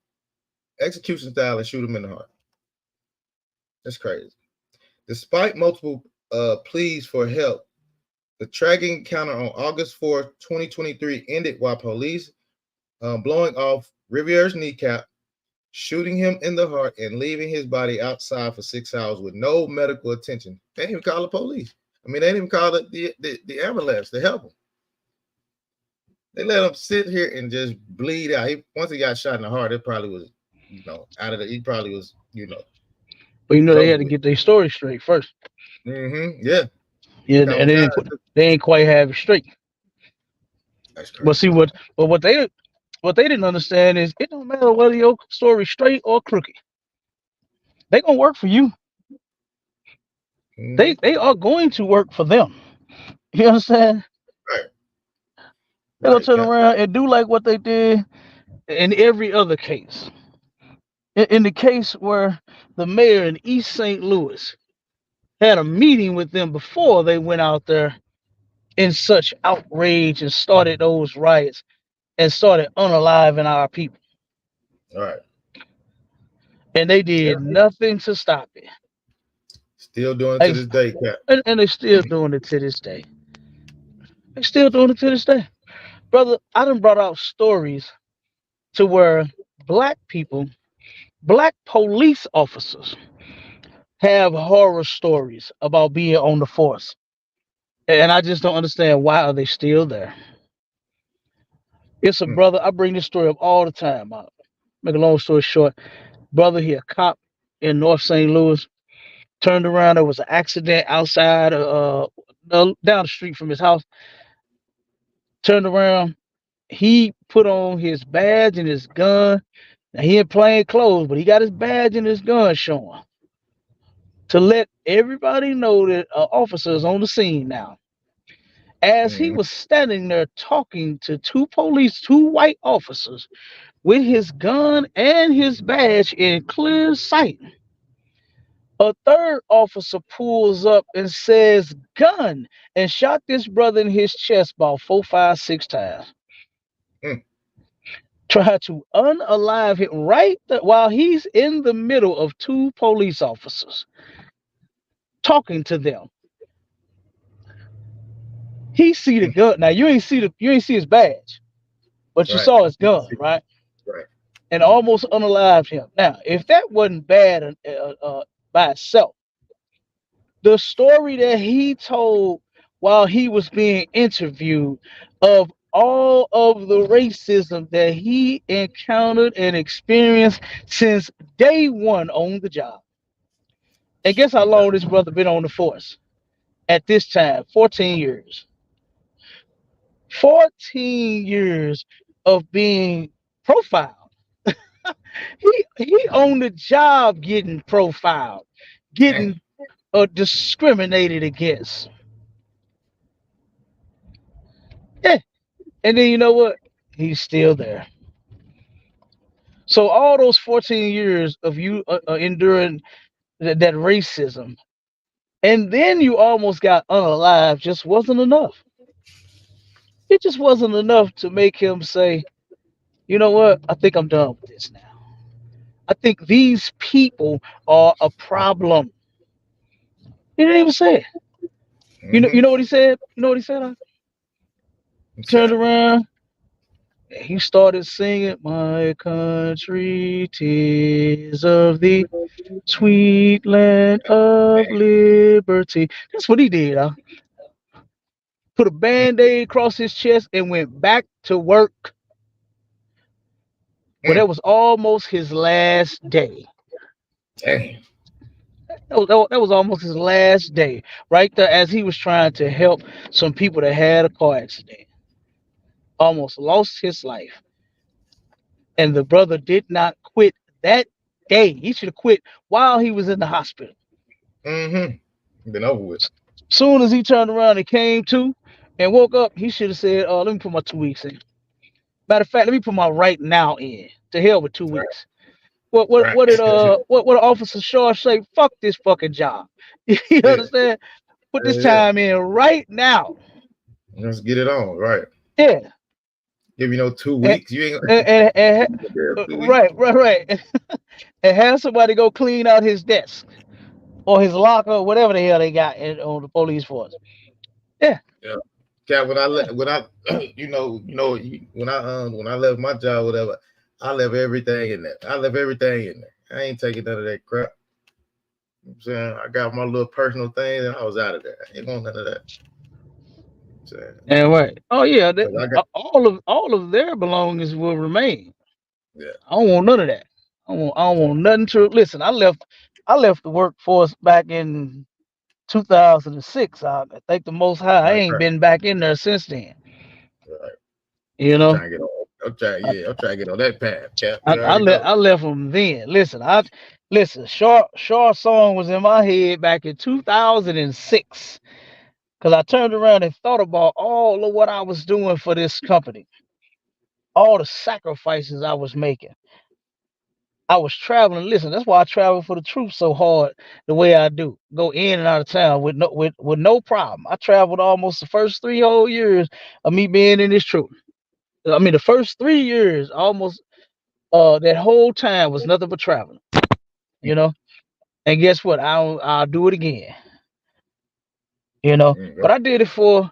execution style and shoot him in the heart. That's crazy. Despite multiple pleas for help, the tragic encounter on August 4th, 2023 ended while police blowing off Riviera's kneecap, shooting him in the heart, and leaving his body outside for 6 hours with no medical attention. They didn't even call the police. I mean, they didn't even call the ambulance to help him. They let him sit here and just bleed out. Once he got shot in the heart, it probably was, out of the. He probably was, But it was they over had to with. get their story straight first. Yeah, Yeah, and couple times. they ain't quite have it straight. That's But crazy. see what they didn't understand is it don't matter whether your story's straight or crooked. They gonna work for you. Mm-hmm. They are going to work for them. You understand? Right, They gonna right, turn Cap. around and do like what they did in every other case. In the case where the mayor in East St. Louis had a meeting with them before they went out there in such outrage and started those riots and started unaliving our people. All right. And they Yeah. did nothing to stop it. Still doing it to They, this day, Cap. and they're still doing it to this day. They're still doing it to this day. Brother, I done brought out stories to where black people, black police officers have horror stories about being on the force. And I just don't understand why are they still there. It's a Mm, brother, I bring this story up all the time. Make a long story short, brother, he a cop in North St. Louis. Turned around, there was an accident outside, down the street from his house. Turned around, he put on his badge and his gun. Now he in plain clothes, but he got his badge and his gun showing to let everybody know that an officer is on the scene now. As he mm, was standing there talking to two white officers with his gun and his badge in clear sight, a third officer pulls up and says, "Gun," and shot this brother in his chest about 4, 5, 6 times. mm. Tried to unalive him while he's in the middle of two police officers talking to them. He see the gun. Now you ain't see his badge, but you Right. saw his gun, right? Right. And almost unalived him. Now, if that wasn't bad by itself, the story that he told while he was being interviewed of all of the racism that he encountered and experienced since day one on the job. And guess how Okay. long this brother been on the force? At this time, 14 years. 14 years of being profiled. He on the job getting profiled, Dang. getting discriminated against. Yeah. And then you know what? He's still there. So all those 14 years of you enduring that racism, and then you almost got unalive, just wasn't enough. It just wasn't enough to make him say, you know what? I think I'm done with this now. I think these people are a problem. He didn't even say it. Mm-hmm. You know what he said? You know what he said? He What's turned that? around and he started singing, "My country, 'tis of thee, sweet land of liberty." That's what he did. Put a band-aid across his chest and went back to work. But Mm, that was almost his last day. dang. That was almost his last day, right there as he was trying to help some people that had a car accident. Almost lost his life. And the brother did not quit that day. He should have quit while he was in the hospital. Mm-hmm. Been over with. Soon as he turned around and came to and woke up, he should have said, "Oh, let me put my 2 weeks in. Matter of fact, let me put my right now in. To hell with 2 weeks." Right. What Officer Shaw say? Fuck this fucking job. You Yeah. understand? Put this Yeah. time in right now. Let's get it on. Right. Yeah. Give you no two And, weeks. You ain't and gonna 2 weeks. right. And have somebody go clean out his desk or his locker or whatever the hell they got on the police force. Yeah. Yeah. Cat, Yeah. when I when I left my job, whatever, I left everything in there. I left everything in there. I ain't taking none of that crap. You know what I'm saying, I got my little personal things and I was out of there. I ain't want none of that. You know what I'm And right. Oh yeah. saying? 'Cause I got All of their belongings will remain. yeah, I don't want none of that. I don't want nothing to listen. I left the workforce back in 2006. I thank the Most High. I right, ain't right, been back in there since then. right. You I'm know, trying to get on. I I'm trying to get on that path, Cap. I, You I, already le- know. I left them then. Listen. Shaw song was in my head back in 2006 because I turned around and thought about all of what I was doing for this company, all the sacrifices I was making. I was traveling. Listen, that's why I travel for the truth so hard the way I do. Go in and out of town with no problem. I traveled almost the first 3 whole years of me being in this truth. I mean, the first 3 years, almost that whole time was nothing but traveling. You know. And guess what? I'll do it again. You know. Mm, But I did it for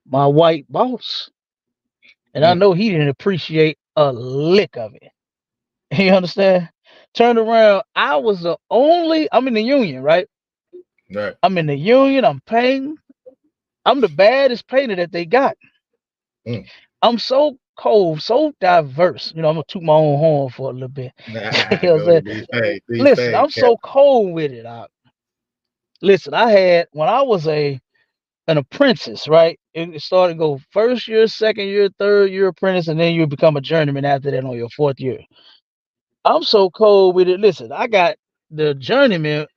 my white boss, and I mm, know he didn't appreciate a lick of it. You understand? Turned around. I'm in the union, right? right. I'm in the union. I'm painting. I'm the baddest painter that they got. Mm. I'm so cold, so diverse. I'm gonna toot my own horn for a little bit. You know what I'm Go saying? ahead, do your thing. Do your Listen, thing, I'm Cap. so cold with it. Listen, when I was an apprentice, right? It started to go first year, second year, third year apprentice, and then you become a journeyman after that on your fourth year. I'm so cold with it. Listen, I got the journeyman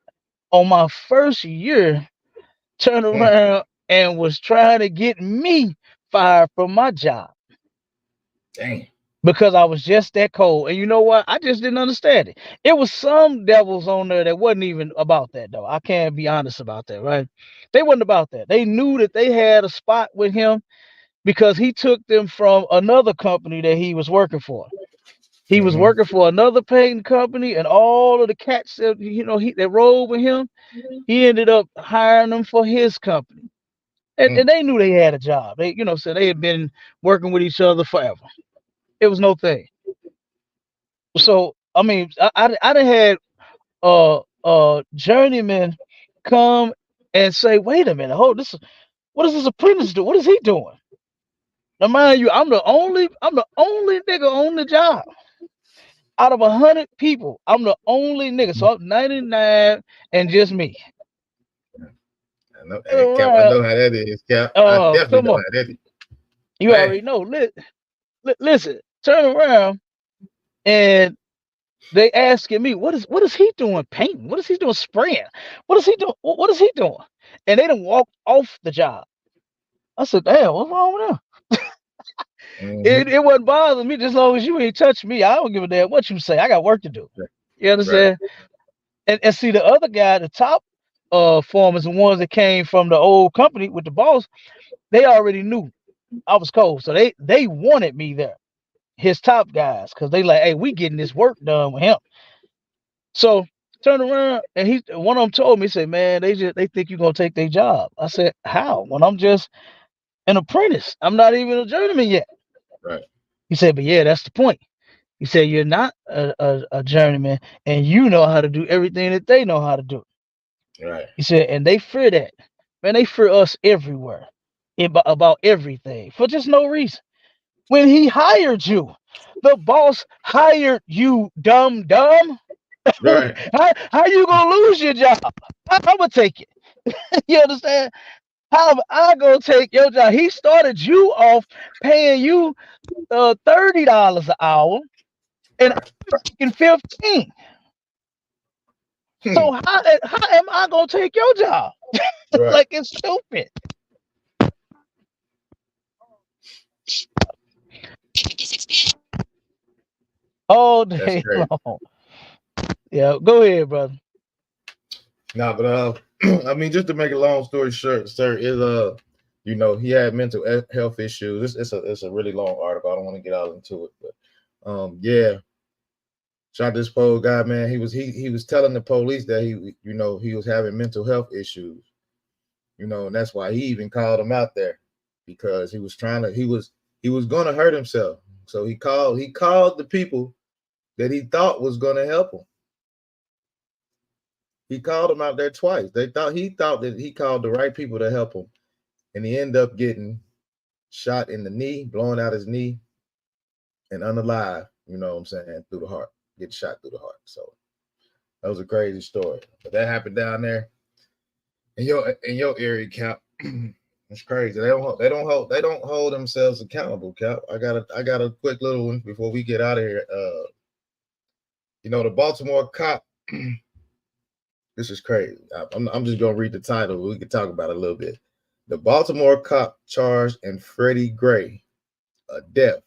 on my first year turned Mm, around and was trying to get me fired from my job damn. because I was just that cold. And you know what? I just didn't understand it. It was some devils on there that wasn't even about that, though. I can't be honest about that, right? They wasn't about that. They knew that they had a spot with him because he took them from another company that he was working for. He was Mm-hmm. working for another painting company, and all of the cats that that rolled with him, he ended up hiring them for his company. And Mm, they knew they had a job. So they had been working with each other forever. It was no thing. So I mean, I done had journeyman come and say, wait a minute, hold this. What does this apprentice do? What is he doing? Now mind you, I'm the only nigga on the job. Out of 100 people, I'm the only nigga. So I'm 99 and just me. I know, Turn hey, Cap. I around. know how that is, Cap. I definitely Come know on. how that is. You Man, already know. Listen, turn around and they asking me, what is he doing painting? What is he doing spraying? What is he doing? What is he doing? And they done walked off the job. I said, damn, what's wrong with them? mm-hmm. It wasn't bothering me just as long as you ain't touch me. I don't give a damn what you say. I got work to do. You Right. understand? And see the other guy, the top foremen, the ones that came from the old company with the boss, they already knew I was cold. So they wanted me there, his top guys, because they like, hey, we getting this work done with him. So turned around and one of them told me, he said, man, they think you're gonna take their job. I said, how? When I'm just an apprentice. I'm not even a journeyman yet. Right. He said, but yeah, that's the point. He said, you're not a journeyman and you know how to do everything that they know how to do. Right. He said, and they fear that. Man, they fear us everywhere about everything for just no reason. When he hired you, the boss hired you, dumb. Right. How you gonna lose your job? I'm gonna take it. You understand? How am I gonna take your job? He started you off paying you $30 an hour, and Right. I'm making 15. Hmm. So how am I gonna take your job? Right. Like it's stupid. All That's day crazy. long. Yeah, go ahead, brother. Nah, but I mean, just to make a long story short, sir, is he had mental health issues. It's a really long article. I don't want to get all into it, but yeah, shot this poor guy, man. He was telling the police that he was having mental health issues, and that's why he even called him out there because he was gonna hurt himself. So he called the people that he thought was gonna help him. He called them out there twice. He thought that he called the right people to help him, and he ended up getting shot in the knee, blowing out his knee, and unalive. You know what I'm saying? Through the heart, getting shot through the heart. So that was a crazy story. But that happened down there in your area, Cap. It's crazy. They don't hold themselves accountable, Cap. I got a quick little one before we get out of here. The Baltimore cop. This is crazy. I'm just gonna read the title. We can talk about it a little bit. The Baltimore cop charged in Freddie Gray a death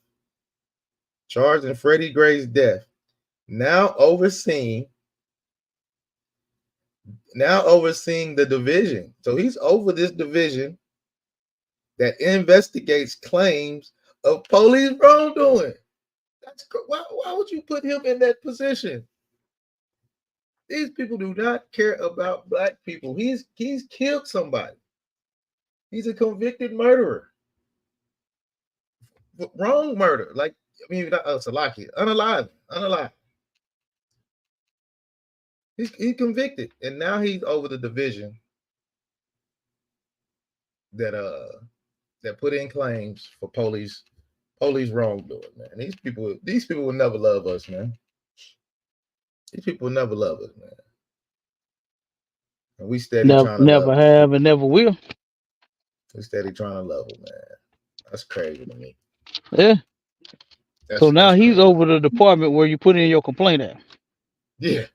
charged in Freddie Gray's death, now overseeing the division. So he's over this division that investigates claims of police wrongdoing. Why would you put him in that position? These people do not care about black people. He's killed somebody. He's a convicted murderer. Wrong murder. Like, I mean, not Salaki, unalive. He's convicted, and now he's over the division that put in claims for police wrongdoing. Man, these people will never love us, man. These people will never love us, man. And we steady trying to love Never them. have and never will. We steady trying to love them, man. That's crazy to me. Yeah. So now That's he's crazy. over the department where you put in your complaint at. Yeah.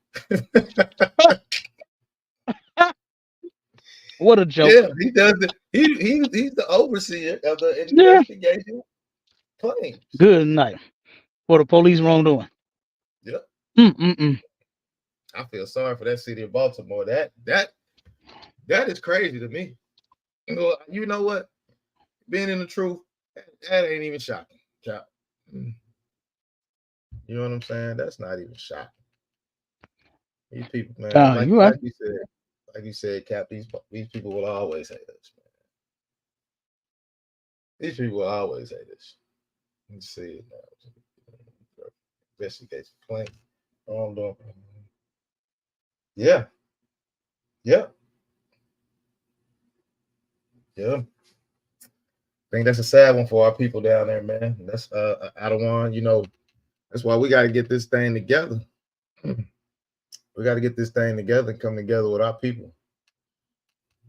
What a joke. Yeah, he does the he's the overseer of the Yeah. investigation claims. Good night. For the police wrongdoing. Yep. Mm-mm-mm. I feel sorry for that city of Baltimore. That is crazy to me. You know what? Being in the truth, that ain't even shocking, Cap. You know what I'm saying? That's not even shocking. These people, man, You right. like you said, Cap. These people will always hate us, man. These people will always hate us. Let's see it now. Investigation claim. Yeah. Yeah. Yeah. I think that's a sad one for our people down there, man. That's Adawan, that's why we got to get this thing together. We got to get this thing together and come together with our people.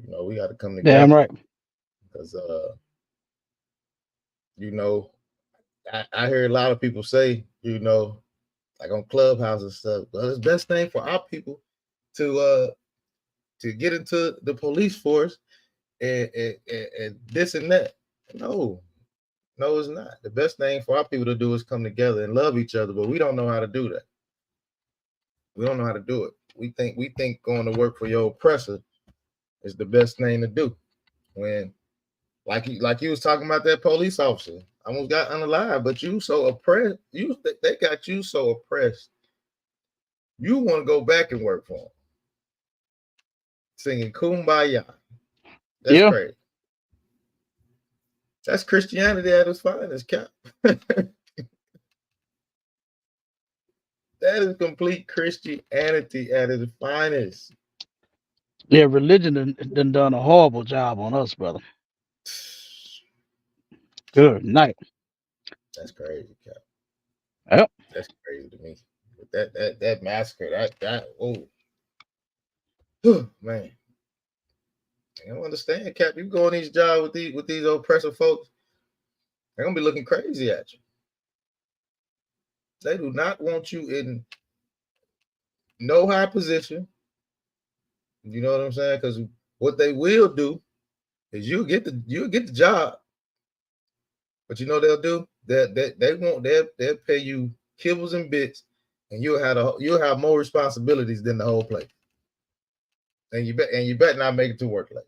We got to come together. Damn right. Because I hear a lot of people say, like on Clubhouse and stuff, well, it's the best thing for our people to get into the police force and this and that. No, it's not. The best thing for our people to do is come together and love each other, but we don't know how to do that. We don't know how to do it. We think going to work for your oppressor is the best thing to do. When, like you was talking about that police officer, almost got unalive, but you so oppressed. They got you so oppressed. You want to go back and work for them, singing "Kumbaya." That's crazy. That's Christianity at its finest, Cap. That is complete Christianity at its finest. Yeah, religion done a horrible job on us, brother. Good night. That's crazy, Cap. Yep. That's crazy to me. That massacre, man. I don't understand, Cap. You go on these jobs with these oppressive folks, they're gonna be looking crazy at you. They do not want you in no high position. You know what I'm saying? Because what they will do is you'll get the job, but you know what they'll do? They'll pay you kibbles and bits, and you'll have more responsibilities than the whole place. And you better not make it to work late.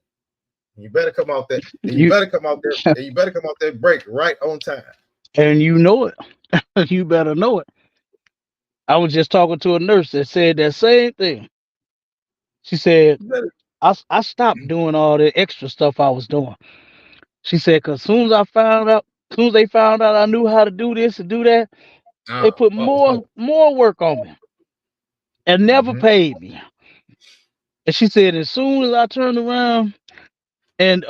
You better come out there. And you better come out there. And you better come out there break right on time. And you know it. You better know it. I was just talking to a nurse that said that same thing. She said, I stopped doing all the extra stuff I was doing. She said, because as soon as they found out I knew how to do this and do that, they put more work on me and never paid me. And she said, as soon as I turned around and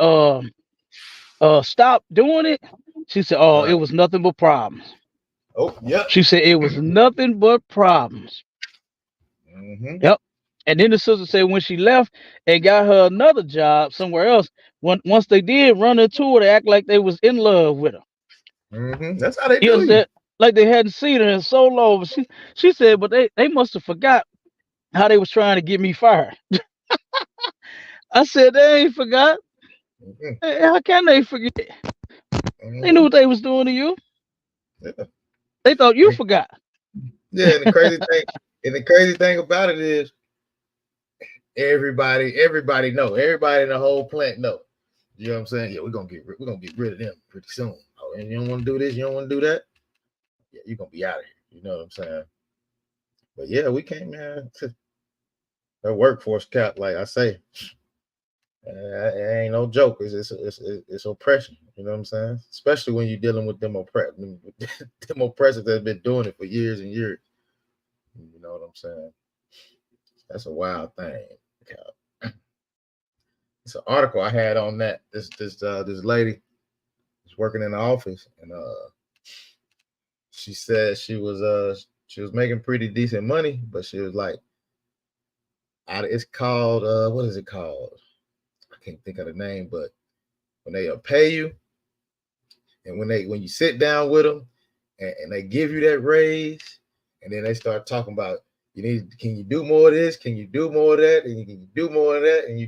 stopped doing it, she said, oh, it was nothing but problems. Oh, yeah. She said it was nothing but problems. Yep. And then the sister said when she left and got her another job somewhere else, once they did run into her, they act like they was in love with her. That's how they do it. Like they hadn't seen her in so long. She said, but they must have forgot how they was trying to get me fired. I said, they ain't forgot. How can they forget? They knew what they was doing to you. Yeah. They thought you forgot. Yeah, and the crazy thing about it is everybody know. Everybody in the whole plant know. You know what I'm saying? Yeah, we're gonna get rid of them pretty soon. Oh, and you don't want to do this, you don't want to do that. Yeah, you're gonna be out of here. You know what I'm saying? But yeah, we came, man. That workforce cap, like I say, it ain't no joke. It's oppression. You know what I'm saying? Especially when you're dealing with them them oppressors that's been doing it for years and years. You know what I'm saying? That's a wild thing. It's an article I had on that. This lady was working in the office, and she said she was making pretty decent money, but she was like, it's called what is it called? I can't think of the name, but when they pay you, and when you sit down with them, and they give you that raise, and then they start talking about can you do more of this? Can you do more of that? And can you do more of that? And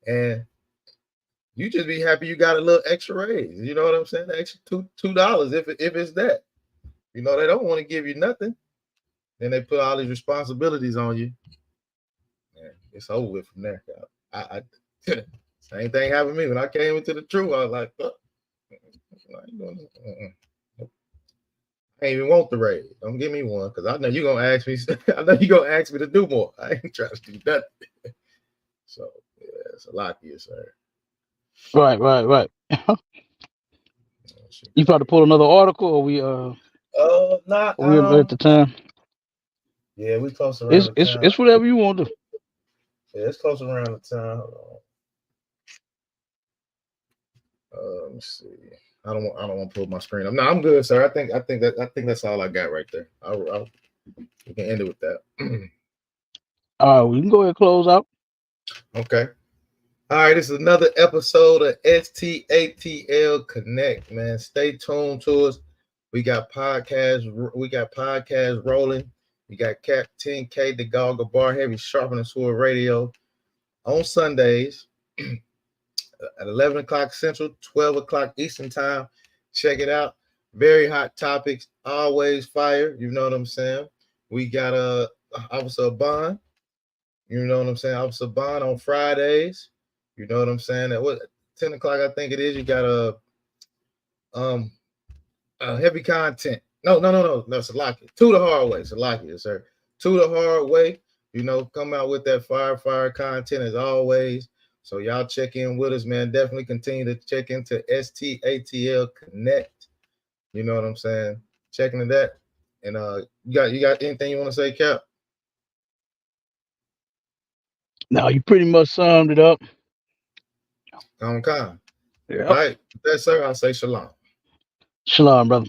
and you just be happy you got a little extra raise. You know what I'm saying? The extra $2 if it's that. You know, they don't want to give you nothing. Then they put all these responsibilities on you. Man, it's over with from there. I same thing happened to me when I came into the truth. I was like, oh, I ain't even want the raise. Don't give me one because I know you're gonna ask me. I know you're gonna ask me to do more. I ain't trying to do nothing. So yeah, it's a lot here, sir. Right. You about to pull another article, or Not we at the time? Yeah, we close around the time. It's whatever you want to do. Yeah, it's close around the time. Let me see. I don't want to pull my screen up. No, I'm good, sir. I think that's all I got right there. We can end it with that. All right, we can go ahead and close out. Okay. All right, this is another episode of STATL Connect, man. Stay tuned to us. We got podcasts rolling. We got Cap 10K, the Goggle Bar Heavy Sharpening Sword Radio on Sundays at 11 o'clock Central, 12 o'clock Eastern Time. Check it out. Very hot topics, always fire. You know what I'm saying? We got Officer Bond. You know what I'm saying? Officer Bond on Fridays. You know what I'm saying? At 10 o'clock, I think it is. You got heavy content. No, Salakia. To the hard way. Salakia, sir. To the hard way. You know, come out with that fire content as always. So y'all check in with us, man. Definitely continue to check into STATL Connect. You know what I'm saying? Checking into that. And you got anything you want to say, Cap? No, you pretty much summed it up. Con. Yeah. All right. That's sir. I'll say shalom. Shalom, brother.